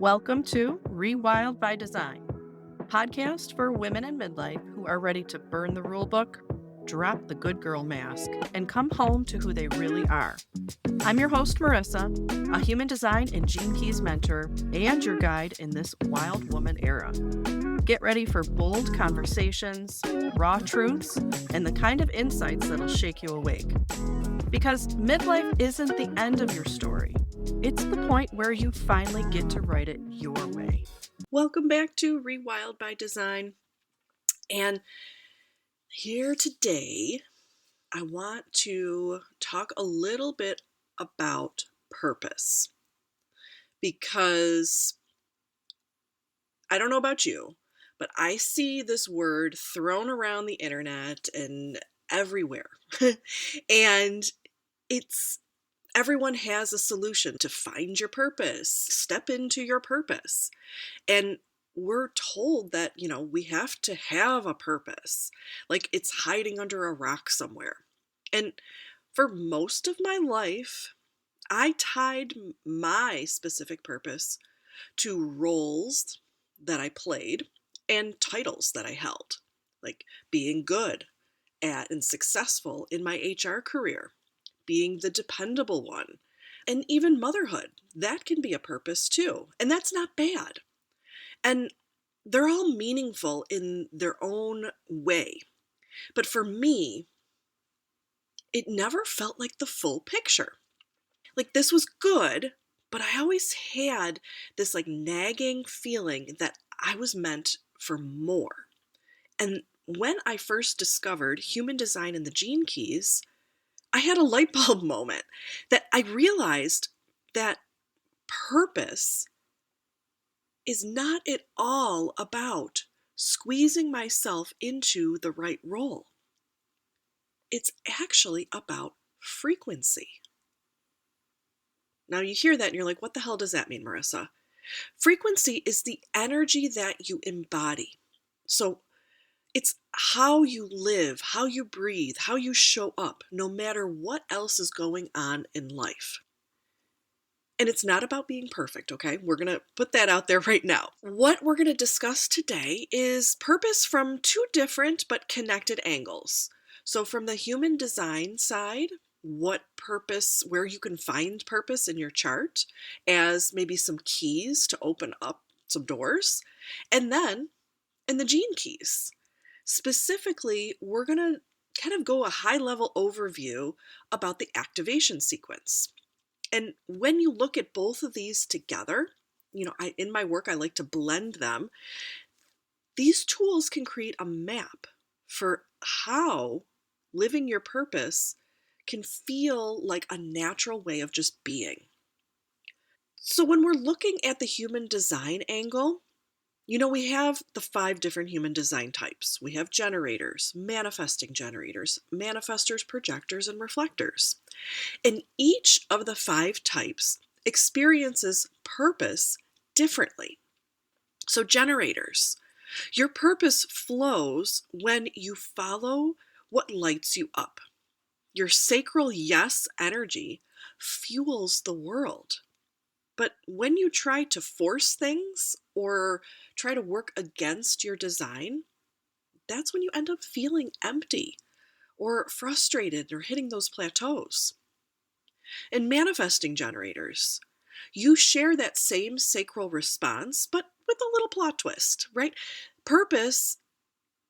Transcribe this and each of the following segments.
Welcome to Rewild by Design, a podcast for women in midlife who are ready to burn the rule book, drop the good girl mask, and come home to who they really are. I'm your host, Marissa, a human design and Gene Keys mentor, and your guide in this wild woman era. Get ready for bold conversations, raw truths, and the kind of insights that'll shake you awake. Because midlife isn't the end of your story. It's the point where you finally get to write it your way. Welcome back to Rewild by Design. And here today, I want to talk a little bit about purpose. Because I don't know about you, but I see this word thrown around the internet and everywhere. And everyone has a solution to find your purpose, step into your purpose. And we're told that, we have to have a purpose, like it's hiding under a rock somewhere. And for most of my life, I tied my specific purpose to roles that I played and titles that I held, like being good at and successful in my HR career, being the dependable one, and even motherhood. That can be a purpose too, and that's not bad. And they're all meaningful in their own way. But for me, it never felt like the full picture. Like this was good, but I always had this nagging feeling that I was meant for more. And when I first discovered human design and the Gene Keys, I had a light bulb moment that I realized that purpose is not at all about squeezing myself into the right role. It's actually about frequency. Now you hear that and you're like, what the hell does that mean, Marissa? Frequency is the energy that you embody. So it's how you live, how you breathe, how you show up, no matter what else is going on in life. And it's not about being perfect, okay? We're going to put that out there right now. What we're going to discuss today is purpose from two different but connected angles. So from the human design side, what purpose, where you can find purpose in your chart as maybe some keys to open up some doors. And then in the Gene Keys, specifically, we're going to kind of go a high-level overview about the activation sequence. And when you look at both of these together, in my work, I like to blend them. These tools can create a map for how living your purpose can feel like a natural way of just being. So when we're looking at the human design angle, we have the 5 different human design types. We have generators, manifestors, projectors, and reflectors. And each of the 5 types experiences purpose differently. So generators, your purpose flows when you follow what lights you up. Your sacral yes energy fuels the world. But when you try to force things or try to work against your design, that's when you end up feeling empty or frustrated or hitting those plateaus. In manifesting generators, you share that same sacral response, but with a little plot twist, right?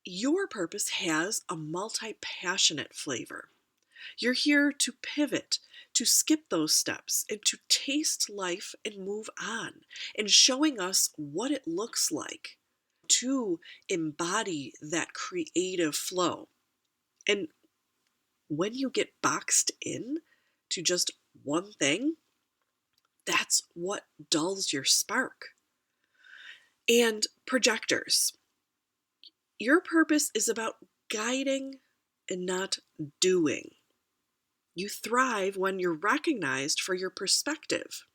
Your purpose has a multi-passionate flavor. You're here to pivot, to skip those steps, and to taste life and move on, and showing us what it looks like to embody that creative flow. And when you get boxed in to just one thing, that's what dulls your spark. And projectors, your purpose is about guiding and not doing. You thrive when you're recognized for your perspective.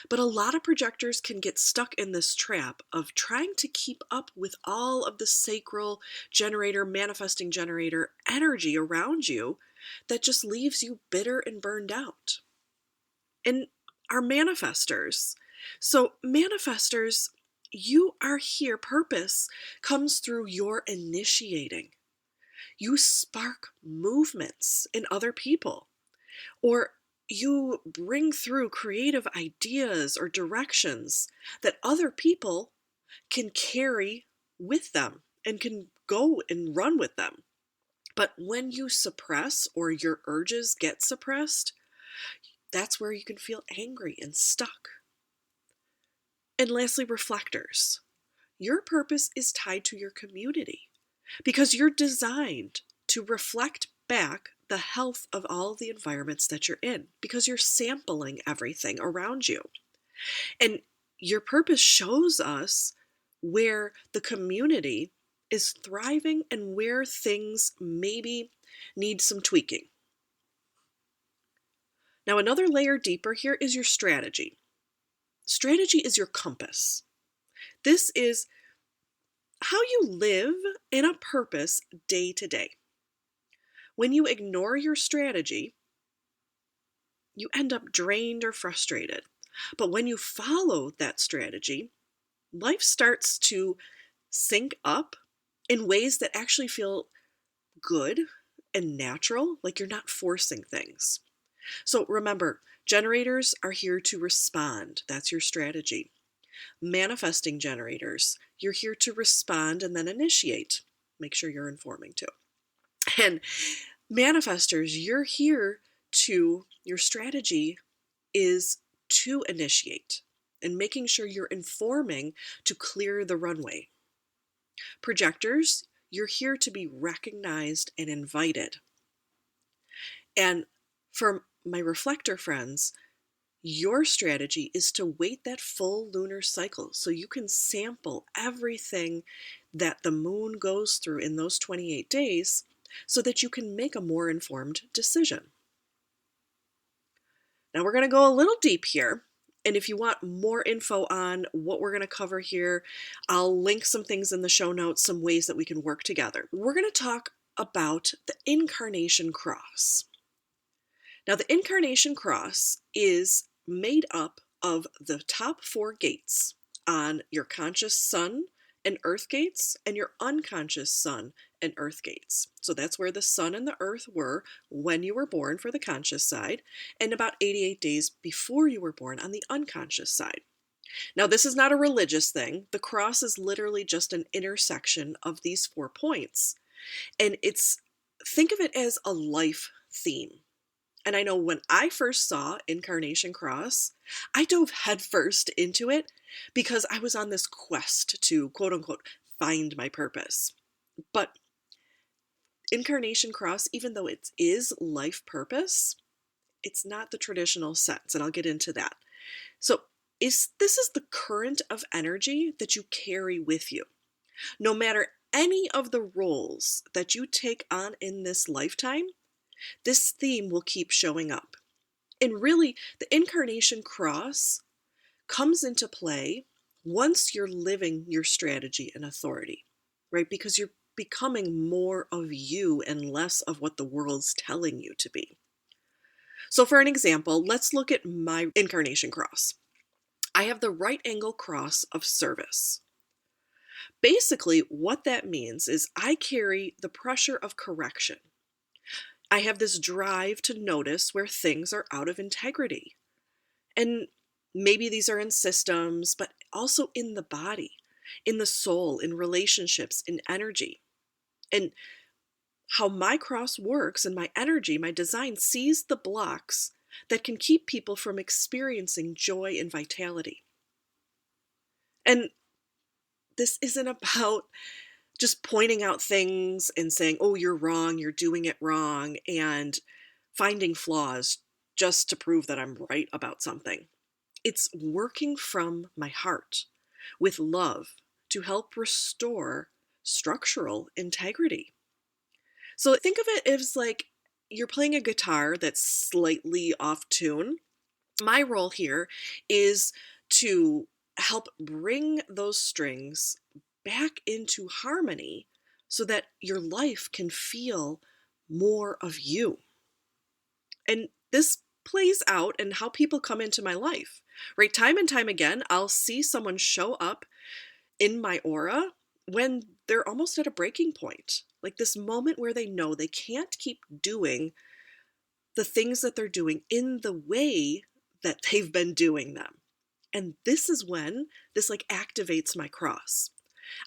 But a lot of projectors can get stuck in this trap of trying to keep up with all of the sacral generator, manifesting generator energy around you that just leaves you bitter and burned out. And our manifestors, So, manifestors, you are here. Purpose comes through your initiating. You spark movements in other people, or you bring through creative ideas or directions that other people can carry with them and can go and run with them. But when you suppress or your urges get suppressed, that's where you can feel angry and stuck. And lastly, reflectors. Your purpose is tied to your community because you're designed to reflect back the health of all the environments that you're in because you're sampling everything around you. And your purpose shows us where the community is thriving and where things maybe need some tweaking. Now, another layer deeper here is your strategy. Strategy is your compass. This is how you live in a purpose day to day. When you ignore your strategy, you end up drained or frustrated. But when you follow that strategy, life starts to sync up in ways that actually feel good and natural, like you're not forcing things. So remember, generators are here to respond. That's your strategy. Manifesting generators, you're here to respond and then initiate. Make sure you're informing too. And manifestors, your strategy is to initiate and making sure you're informing to clear the runway. Projectors, you're here to be recognized and invited. And for my reflector friends, your strategy is to wait that full lunar cycle so you can sample everything that the moon goes through in those 28 days so that you can make a more informed decision. Now we're going to go a little deep here. And if you want more info on what we're going to cover here, I'll link some things in the show notes, some ways that we can work together. We're going to talk about the Incarnation Cross. Now, the Incarnation Cross is made up of the top 4 gates on your conscious sun and earth gates and your unconscious sun and earth gates. So that's where the sun and the earth were when you were born for the conscious side, and about 88 days before you were born on the unconscious side. Now, this is not a religious thing. The cross is literally just an intersection of these 4 points. And think of it as a life theme. And I know when I first saw Incarnation Cross, I dove headfirst into it because I was on this quest to, quote unquote, find my purpose. But Incarnation Cross, even though it is life purpose, it's not the traditional sense, and I'll get into that. So this is the current of energy that you carry with you. No matter any of the roles that you take on in this lifetime, this theme will keep showing up. And really, the Incarnation Cross comes into play once you're living your strategy and authority, right? Because you're becoming more of you and less of what the world's telling you to be. So for an example, let's look at my Incarnation Cross. I have the right angle cross of service. Basically, what that means is I carry the pressure of correction. I have this drive to notice where things are out of integrity. And maybe these are in systems, but also in the body, in the soul, in relationships, in energy. And how my cross works and my energy, my design sees the blocks that can keep people from experiencing joy and vitality. And this isn't about just pointing out things and saying, oh, you're wrong, you're doing it wrong, and finding flaws just to prove that I'm right about something. It's working from my heart with love to help restore structural integrity. So think of it as like you're playing a guitar that's slightly off tune. My role here is to help bring those strings back into harmony so that your life can feel more of you. And this plays out in how people come into my life. right? Time and time again, I'll see someone show up in my aura when they're almost at a breaking point. Like this moment where they know they can't keep doing the things that they're doing in the way that they've been doing them. And this is when this like activates my cross.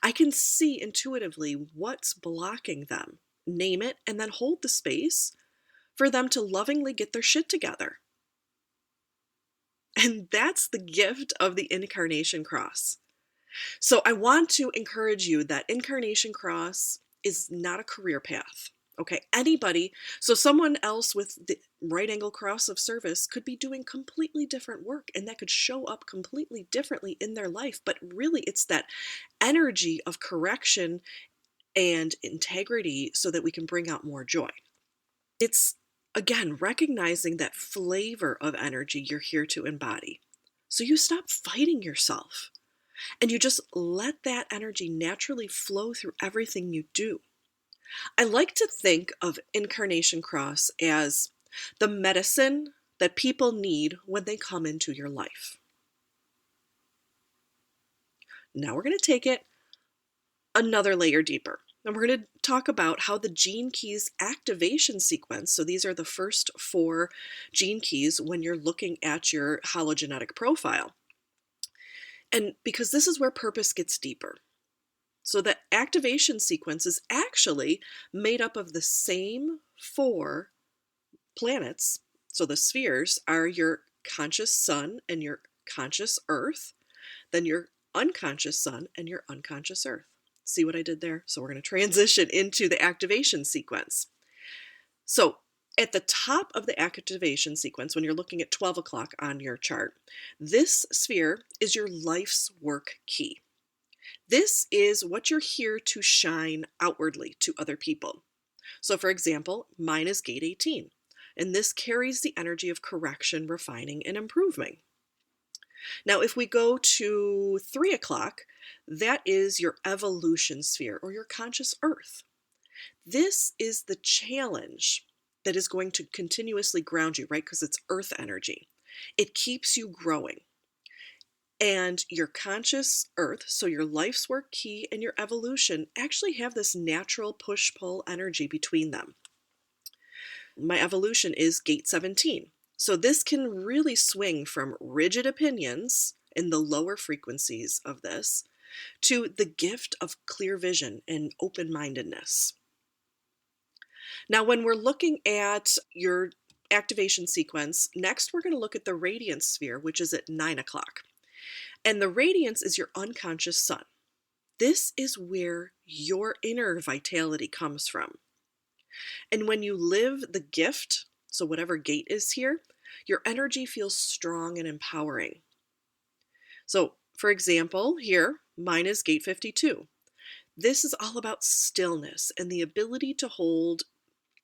I can see intuitively what's blocking them, name it, and then hold the space for them to lovingly get their shit together. And that's the gift of the Incarnation Cross. So I want to encourage you that Incarnation Cross is not a career path. Okay, anybody, so someone else with the right angle cross of service could be doing completely different work, and that could show up completely differently in their life. But really, it's that energy of correction and integrity so that we can bring out more joy. It's, again, recognizing that flavor of energy you're here to embody. So you stop fighting yourself and you just let that energy naturally flow through everything you do. I like to think of Incarnation Cross as the medicine that people need when they come into your life. Now we're going to take it another layer deeper. And we're going to talk about how the gene keys activation sequence, so these are the first 4 gene keys when you're looking at your hologenetic profile. And because this is where purpose gets deeper. So the activation sequence is actually made up of the same 4 planets. So the spheres are your conscious sun and your conscious earth, then your unconscious sun and your unconscious earth. See what I did there? So we're going to transition into the activation sequence. So at the top of the activation sequence, when you're looking at 12 o'clock on your chart, this sphere is your life's work key. This is what you're here to shine outwardly to other people. So for example, mine is gate 18, and this carries the energy of correction, refining, and improving. Now, if we go to 3 o'clock, that is your evolution sphere or your conscious earth. This is the challenge that is going to continuously ground you, right? Because it's earth energy. It keeps you growing. And your conscious earth, so your life's work key and your evolution, actually have this natural push-pull energy between them. My evolution is gate 17. So this can really swing from rigid opinions in the lower frequencies of this to the gift of clear vision and open-mindedness. Now, when we're looking at your activation sequence, next we're going to look at the radiance sphere, which is at 9 o'clock. And the radiance is your unconscious sun. This is where your inner vitality comes from. And when you live the gift, so whatever gate is here, your energy feels strong and empowering. So, for example, here, mine is gate 52. This is all about stillness and the ability to hold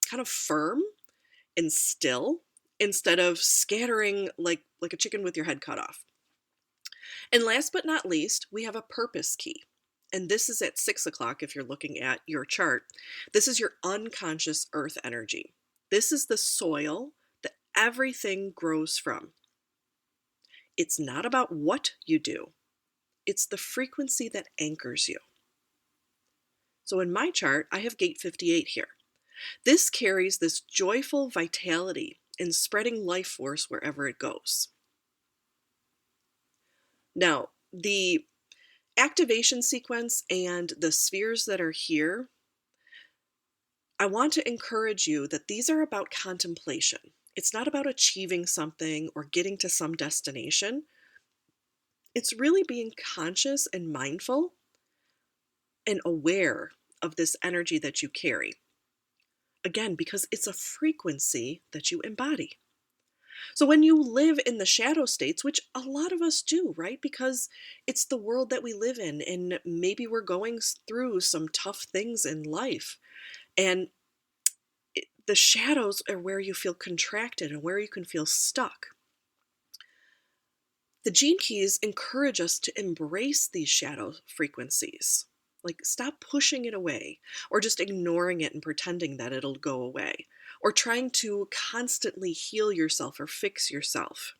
kind of firm and still instead of scattering like a chicken with your head cut off. And last but not least, we have a purpose key. And this is at 6 o'clock if you're looking at your chart. This is your unconscious earth energy. This is the soil that everything grows from. It's not about what you do. It's the frequency that anchors you. So in my chart, I have gate 58 here. This carries this joyful vitality in spreading life force wherever it goes. Now, the activation sequence and the spheres that are here, I want to encourage you that these are about contemplation. It's not about achieving something or getting to some destination. It's really being conscious and mindful and aware of this energy that you carry. Again, because it's a frequency that you embody. So when you live in the shadow states, which a lot of us do, right? Because it's the world that we live in, and maybe we're going through some tough things in life. And the shadows are where you feel contracted and where you can feel stuck. The gene keys encourage us to embrace these shadow frequencies. Like, stop pushing it away or just ignoring it and pretending that it'll go away, or trying to constantly heal yourself or fix yourself.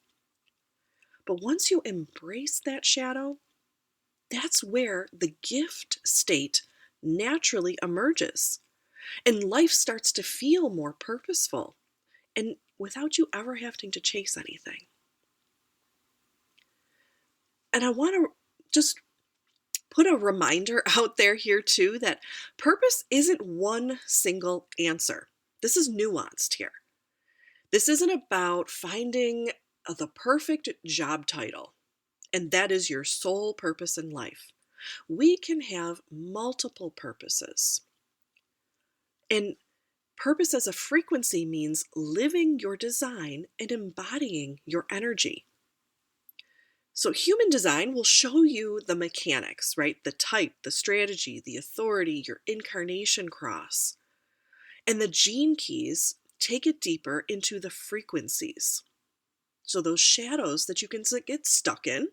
But once you embrace that shadow, that's where the gift state naturally emerges and life starts to feel more purposeful and without you ever having to chase anything. And I want to just put a reminder out there here too that purpose isn't one single answer. This is nuanced here. This isn't about finding the perfect job title and that is your sole purpose in life. We can have multiple purposes. And purpose as a frequency means living your design and embodying your energy. So human design will show you the mechanics, right? The type, the strategy, the authority, your incarnation cross. And the gene keys take it deeper into the frequencies. So those shadows that you can get stuck in,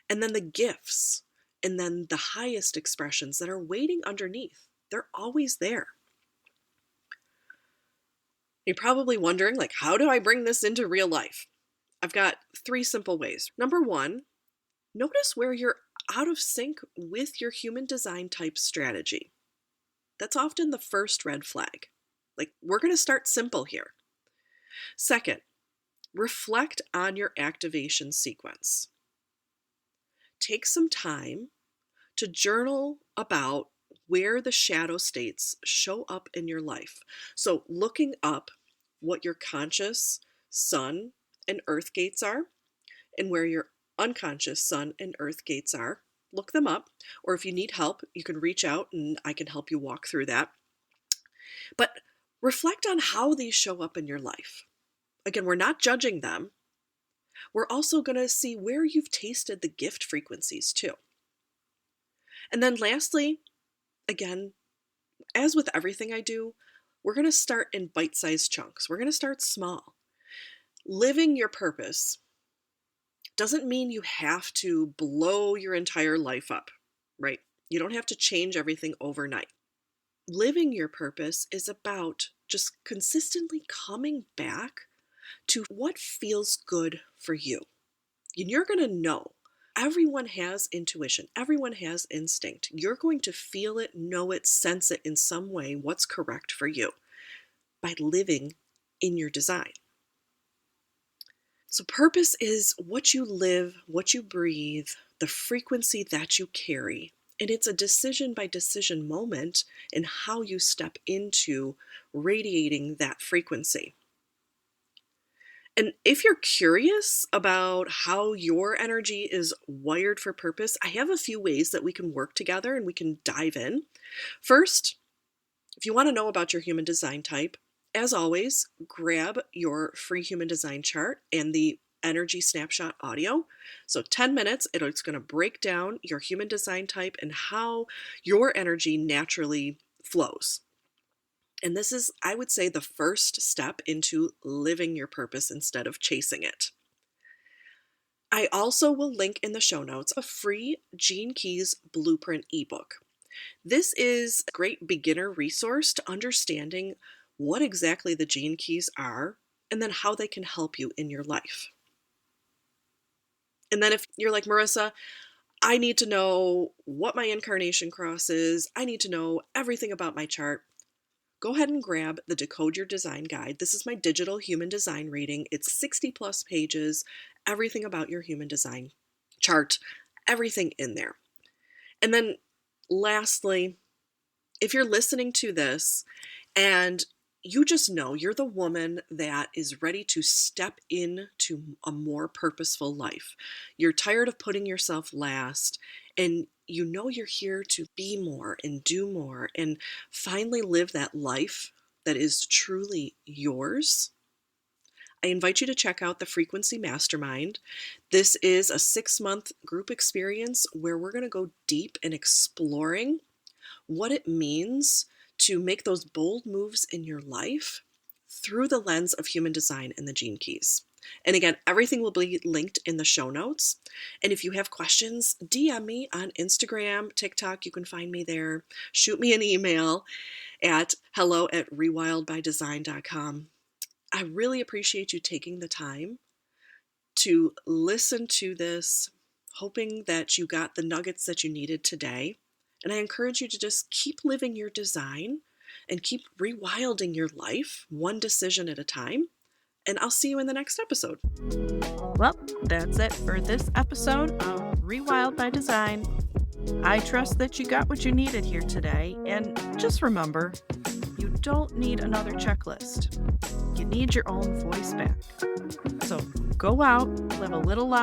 and then the gifts, and then the highest expressions that are waiting underneath. They're always there. You're probably wondering, like, how do I bring this into real life? I've got 3 simple ways. Number 1, notice where you're out of sync with your human design type strategy. That's often the first red flag. Like, we're going to start simple here. Second, reflect on your activation sequence. Take some time to journal about where the shadow states show up in your life. So, looking up what your conscious sun and earth gates are and where your unconscious sun and earth gates are. Look them up, or if you need help, you can reach out and I can help you walk through that. But reflect on how these show up in your life. Again, we're not judging them. We're also going to see where you've tasted the gift frequencies too. And then lastly, again, as with everything I do, we're going to start in bite-sized chunks. We're going to start small. Living your purpose doesn't mean you have to blow your entire life up, right? You don't have to change everything overnight. Living your purpose is about just consistently coming back to what feels good for you. And you're going to know. Everyone has intuition. Everyone has instinct. You're going to feel it, know it, sense it in some way, what's correct for you by living in your design. So purpose is what you live, what you breathe, the frequency that you carry. And it's a decision by decision moment in how you step into radiating that frequency. And if you're curious about how your energy is wired for purpose, I have a few ways that we can work together and we can dive in. First, if you want to know about your human design type, as always, grab your free human design chart and the energy snapshot audio. So 10 minutes, it's going to break down your human design type and how your energy naturally flows. And this is, I would say, the first step into living your purpose instead of chasing it. I also will link in the show notes a free Gene Keys Blueprint ebook. This is a great beginner resource to understanding what exactly the Gene Keys are and then how they can help you in your life. And then if you're like, Marissa, I need to know what my Incarnation Cross is, I need to know everything about my chart, go ahead and grab the Decode Your Design Guide. This is my digital human design reading. It's 60 plus pages, everything about your human design chart, everything in there. And then lastly, if you're listening to this and you just know you're the woman that is ready to step into a more purposeful life, you're tired of putting yourself last, and you know you're here to be more and do more and finally live that life that is truly yours, I invite you to check out the Frequency Mastermind. This is a 6-month group experience where we're going to go deep in exploring what it means to make those bold moves in your life through the lens of human design and the Gene Keys. And again, everything will be linked in the show notes. And if you have questions, DM me on Instagram, TikTok, you can find me there. Shoot me an email at hello@rewildbydesign.com. I really appreciate you taking the time to listen to this, hoping that you got the nuggets that you needed today. And I encourage you to just keep living your design and keep rewilding your life one decision at a time. And I'll see you in the next episode. Well, that's it for this episode of Rewild by Design. I trust that you got what you needed here today. And just remember, you don't need another checklist. You need your own voice back. So go out, live a little louder.